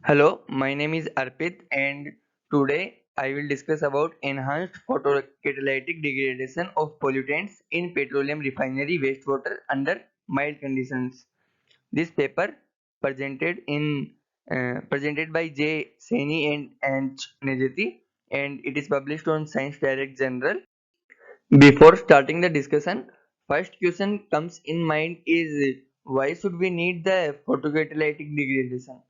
Hello, my name is Arpit and today I will discuss about enhanced photocatalytic degradation of pollutants in petroleum refinery wastewater under mild conditions. This paper presented by J. Saini and H. Nejati and it is published on Science Direct Journal. Before starting the discussion, first question comes in mind is why should we need the photocatalytic degradation?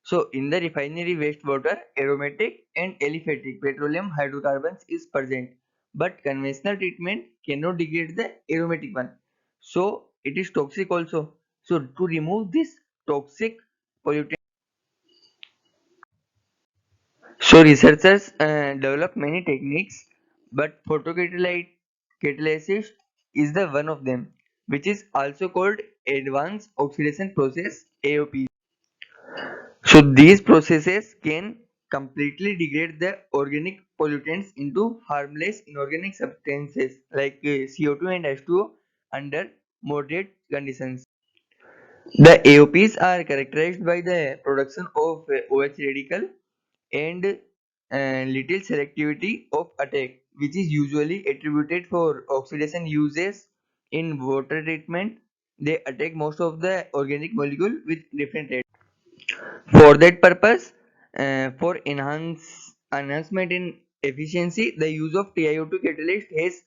So in the refinery wastewater, aromatic and aliphatic petroleum hydrocarbons is present, but conventional treatment cannot degrade the aromatic one. So it is toxic also. So to remove this toxic pollutant, so researchers develop many techniques, but photocatalysis is the one of them, which is also called advanced oxidation process (AOP). So these processes can completely degrade the organic pollutants into harmless inorganic substances like CO2 and H2O under moderate conditions. The AOPs are characterized by the production of OH radical and little selectivity of attack, which is usually attributed for oxidation uses in water treatment. They attack most of the organic molecule with different rates. For that purpose, for enhancement in efficiency, the use of TiO2 catalyst has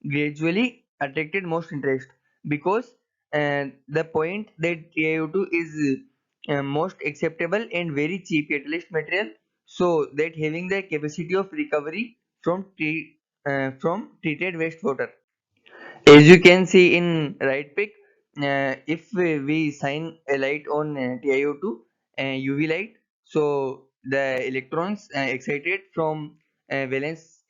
gradually attracted most interest because the point that TiO2 is most acceptable and very cheap catalyst material, so that having the capacity of recovery from treated wastewater. As you can see in right pic, if we shine a light on TiO2 UV light, so the electrons excited from valence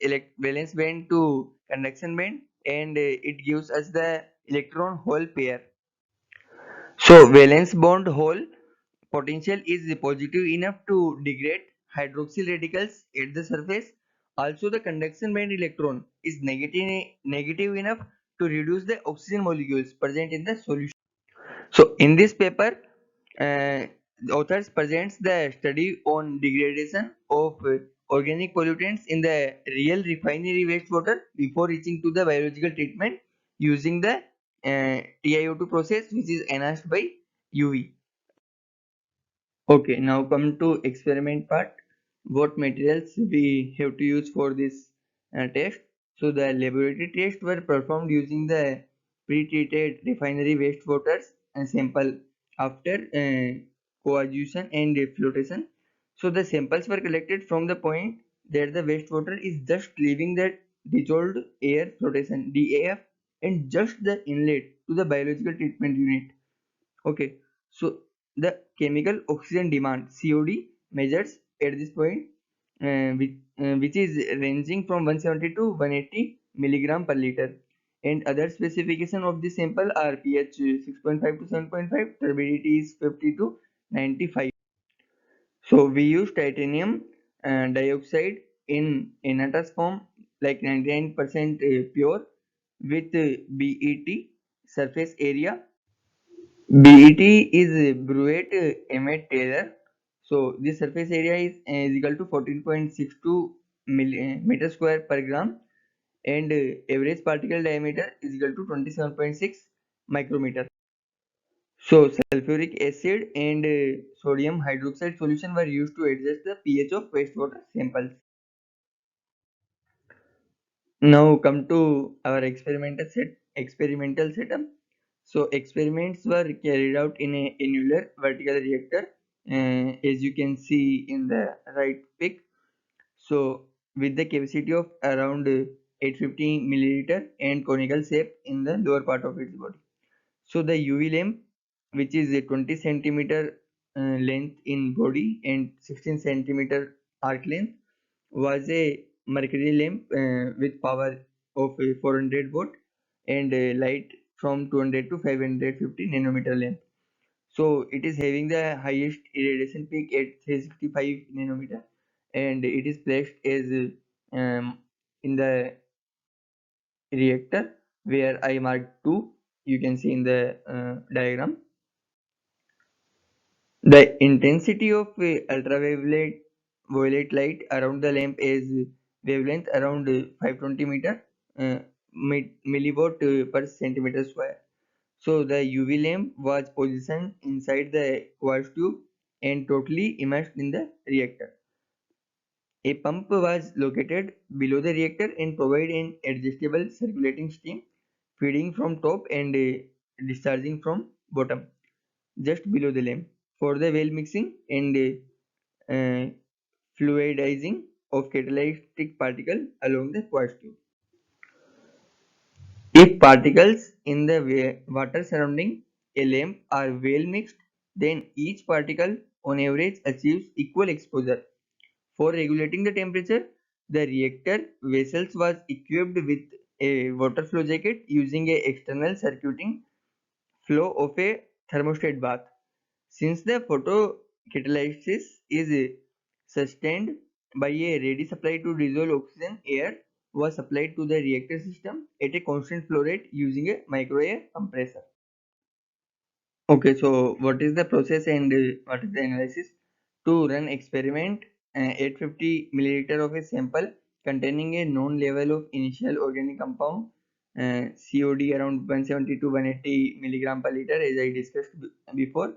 band to conduction band, and it gives us the electron hole pair. So valence bond hole potential is positive enough to degrade hydroxyl radicals at the surface. Also, the conduction band electron is negative enough to reduce the oxygen molecules present in the solution. So, in this paper, the authors presents the study on degradation of organic pollutants in the real refinery wastewater before reaching to the biological treatment using the TiO2 process, which is enhanced by UV. Okay, now come to experiment part. What materials we have to use for this test? So the laboratory tests were performed using the pre-treated refinery wastewaters and sample after coagulation and flotation. So the samples were collected from the point that the wastewater is just leaving the dissolved air flotation (DAF) and just the inlet to the biological treatment unit. Okay, so the chemical oxygen demand COD measures at this point, which is ranging from 170 to 180 milligram per liter. And other specification of the sample are pH 6.5 to 7.5, turbidity is 50 to 95. So we use titanium dioxide in inert form like 99% pure with BET surface area. BET is Bruette Emmett Taylor. So this surface area is equal to 14.62 meter square per gram, and average particle diameter is equal to 27.6 micrometer. So sulfuric acid and sodium hydroxide solution were used to adjust the pH of wastewater samples. Now come to our experimental setup. So experiments were carried out in a annular vertical reactor, as you can see in the right pic. So with the capacity of around 850 milliliter and conical shape in the lower part of its body. So the UV lamp, which is a 20 centimeter length in body and 16 centimeter arc length, was a mercury lamp with power of 400 watt and light from 200 to 550 nanometer lamp. So it is having the highest irradiation peak at 365 nanometer, and it is placed as in the reactor where I marked 2. You can see in the diagram. The intensity of ultraviolet light around the lamp is wavelength around 520 milliwatt per centimeter square. So the UV lamp was positioned inside the quartz tube and totally immersed in the reactor. A pump was located below the reactor and provided an adjustable circulating stream feeding from top and discharging from bottom just below the lamp for the well mixing and uh, fluidizing of catalytic particle along the quartz tube. If particles in the water surrounding a lamp are well mixed, then each particle on average achieves equal exposure. For regulating the temperature, the reactor vessels was equipped with a water flow jacket using a external circuiting flow of a thermostat bath. Since the photocatalysis is sustained by a ready supply to dissolve oxygen, air was supplied to the reactor system at a constant flow rate using a micro air compressor. Okay, so what is the process and what is the analysis? To run experiment, 850 milliliter of a sample containing a known level of initial organic compound, COD around 170 to 180 milligram per liter, as I discussed before,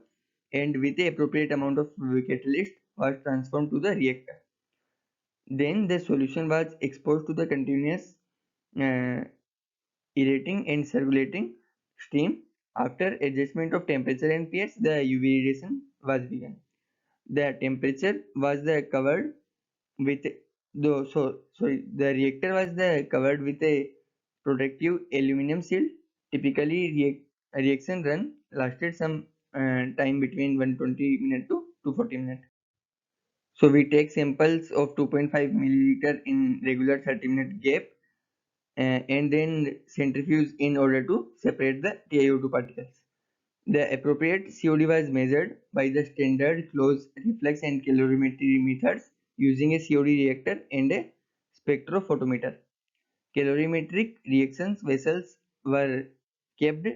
and with the appropriate amount of catalyst was transformed to the reactor. Then the solution was exposed to the continuous uh, aerating and circulating stream. After adjustment of temperature and pH, the UV radiation was begun. The temperature was covered with the reactor was covered with a protective aluminum shield. Typically, reaction run lasted some time between 120 minutes to 240 minutes. So we take samples of 2.5 milliliter in regular 30-minute gap and then centrifuge in order to separate the TiO2 particles. The appropriate COD was measured by the standard closed reflex and calorimetry methods using a COD reactor and a spectrophotometer. Calorimetric reactions vessels were kept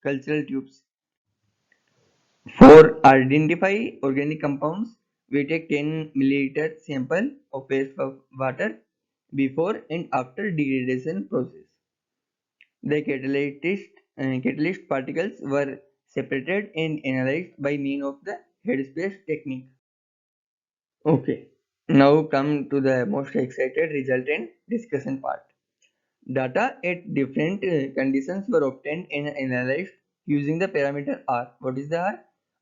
cultural tubes. For identify organic compounds, we take 10 milliliter sample of water before and after degradation process. The catalyst particles were separated and analyzed by means of the headspace technique. Okay, now come to the most excited result and discussion part. Data at different conditions were obtained and analyzed using the parameter R. What is the R?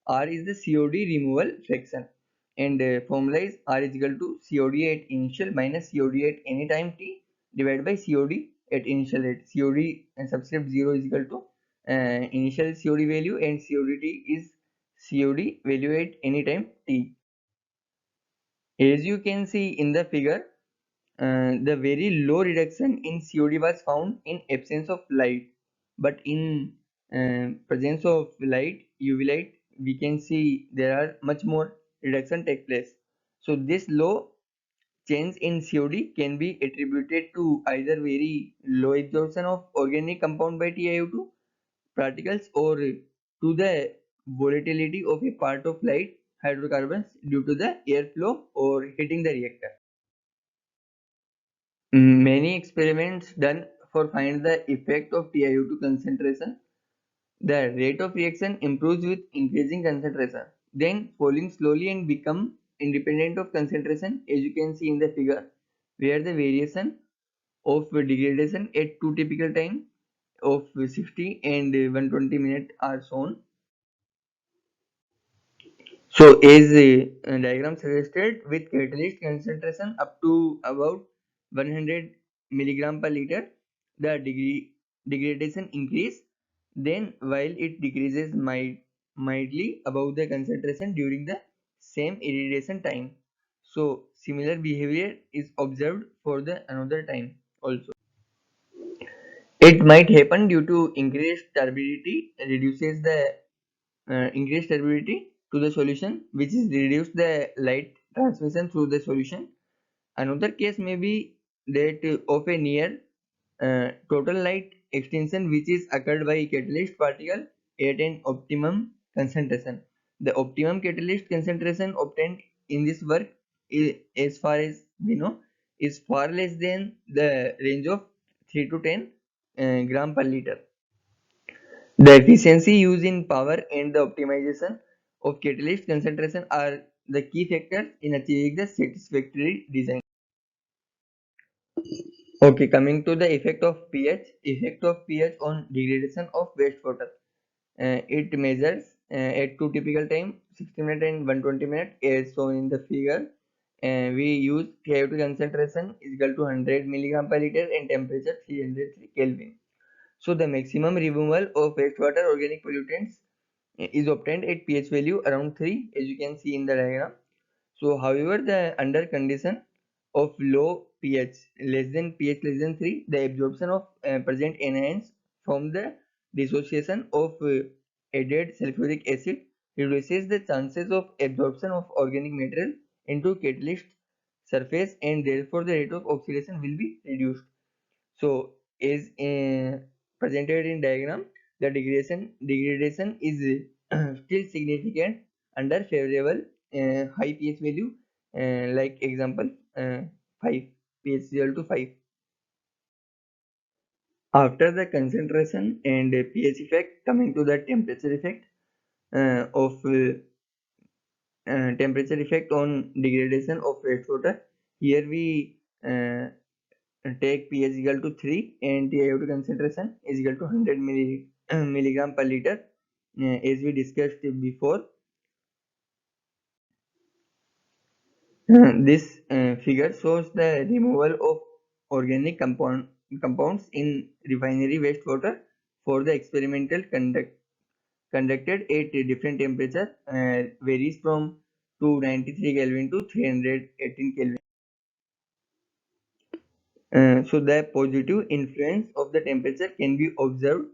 R is the COD removal fraction and formula is R is equal to COD at initial minus COD at any time t divided by COD at initial rate. COD and subscript 0 is equal to initial COD value and COD t is COD value at any time t. As you can see in the figure, the very low reduction in COD was found in absence of light, but in presence of light, UV light, we can see there are much more reduction take place. So this low change in COD can be attributed to either very low absorption of organic compound by TiO2 particles or to the volatility of a part of light hydrocarbons due to the airflow or heating the reactor. Many experiments done for find the effect of TiO2 concentration. The rate of reaction improves with increasing concentration, then falling slowly and become independent of concentration, as you can see in the figure, where the variation of degradation at two typical time of 60 and 120 minutes are shown. So as the diagram suggested, with catalyst concentration up to about 100 milligram per liter, the degradation increase. Then while it decreases mildly above the concentration during the same irradiation time. So similar behavior is observed for the another time also. It might happen due to increased turbidity reduces the increased turbidity to the solution, which is reduce the light transmission through the solution. Another case may be that of a near total light extinction which is occurred by catalyst particle at an optimum concentration. The optimum catalyst concentration obtained in this work, as far as we know, is far less than the range of 3 to 10 gram per liter. The efficiency used in power and the optimization of catalyst concentration are the key factors in achieving the satisfactory design. Okay, coming to the effect of pH on degradation of wastewater. It measures at two typical time, 60 minutes and 120 minutes, as shown in the figure. We use CO2 concentration is equal to 100 milligram per liter and temperature 303 Kelvin. So the maximum removal of wastewater organic pollutants is obtained at pH value around 3, as you can see in the diagram. So however, the under condition of low pH less than 3, the absorption of present anions from the dissociation of added sulfuric acid reduces the chances of absorption of organic material into catalyst surface, and therefore the rate of oxidation will be reduced. So as presented in diagram, the degradation is still significant under favorable high pH value, like example 5, pH equal to 5. After the concentration and pH effect, coming to the temperature effect of temperature effect on degradation of wastewater. Here we take pH equal to 3 and TiO2 concentration is equal to 100 milligram per liter, as we discussed before. This figure shows the removal of organic compounds in refinery wastewater for the experimental conducted at a different temperature, varies from 293 Kelvin to 318 Kelvin. So the positive influence of the temperature can be observed.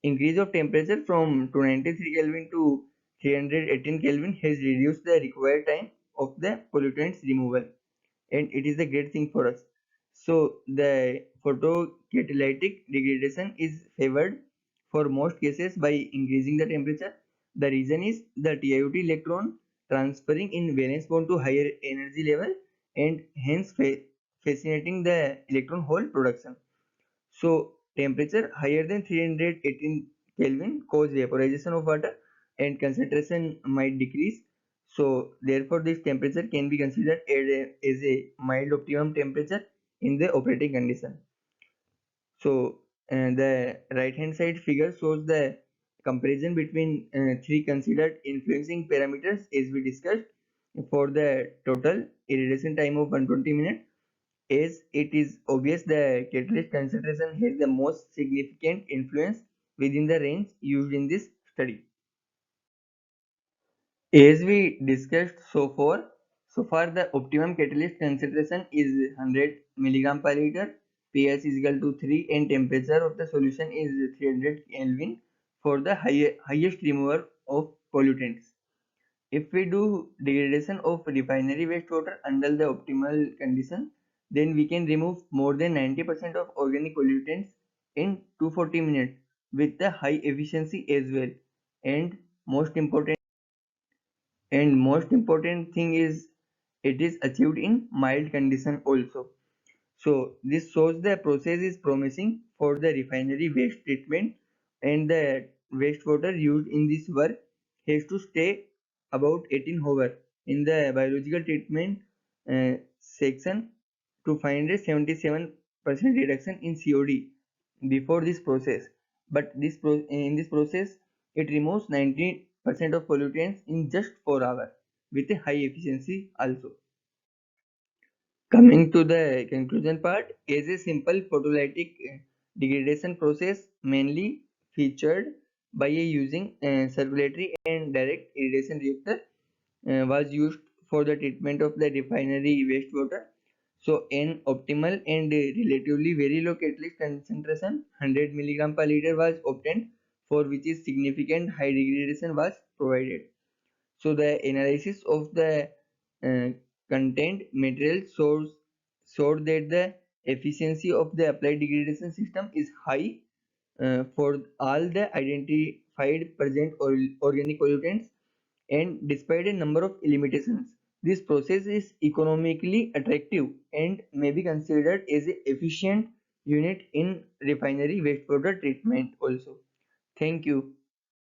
Increase of temperature from 293 Kelvin to 318 Kelvin has reduced the required time of the pollutants removal, and it is a great thing for us. So the photocatalytic degradation is favored for most cases by increasing the temperature. The reason is the TiO2 electron transferring in valence bond to higher energy level, and hence facilitating the electron hole production. So temperature higher than 318 Kelvin cause vaporization of water and concentration might decrease. So therefore this temperature can be considered as a mild optimum temperature in the operating condition. So the right hand side figure shows the comparison between three considered influencing parameters as we discussed for the total irradiation time of 120 minutes. As it is obvious, the catalyst concentration has the most significant influence within the range used in this study. As we discussed so far the optimum catalyst concentration is 100 milligram per liter, pH is equal to 3, and temperature of the solution is 300 Kelvin for the highest remover of pollutants. If we do degradation of refinery wastewater under the optimal condition, then we can remove more than 90% of organic pollutants in 240 minutes with the high efficiency as well. And most important most important thing is it is achieved in mild condition also. So this shows the process is promising for the refinery waste treatment, and the wastewater used in this work has to stay about 18 hours in the biological treatment section to find a 77% reduction in COD before this process. But in this process it removes 90% of pollutants in just 4 hours with a high efficiency also. Coming to the conclusion part, is a simple photolytic degradation process mainly featured by a using circulatory and direct irradiation reactor was used for the treatment of the refinery wastewater. So an optimal and relatively very low catalyst concentration 100 milligram per liter was obtained, for which is significant high degradation was provided. So the analysis of the uh, content material showed that the efficiency of the applied degradation system is high for all the identified present organic pollutants. And despite a number of limitations, this process is economically attractive and may be considered as an efficient unit in refinery wastewater treatment also. Thank you.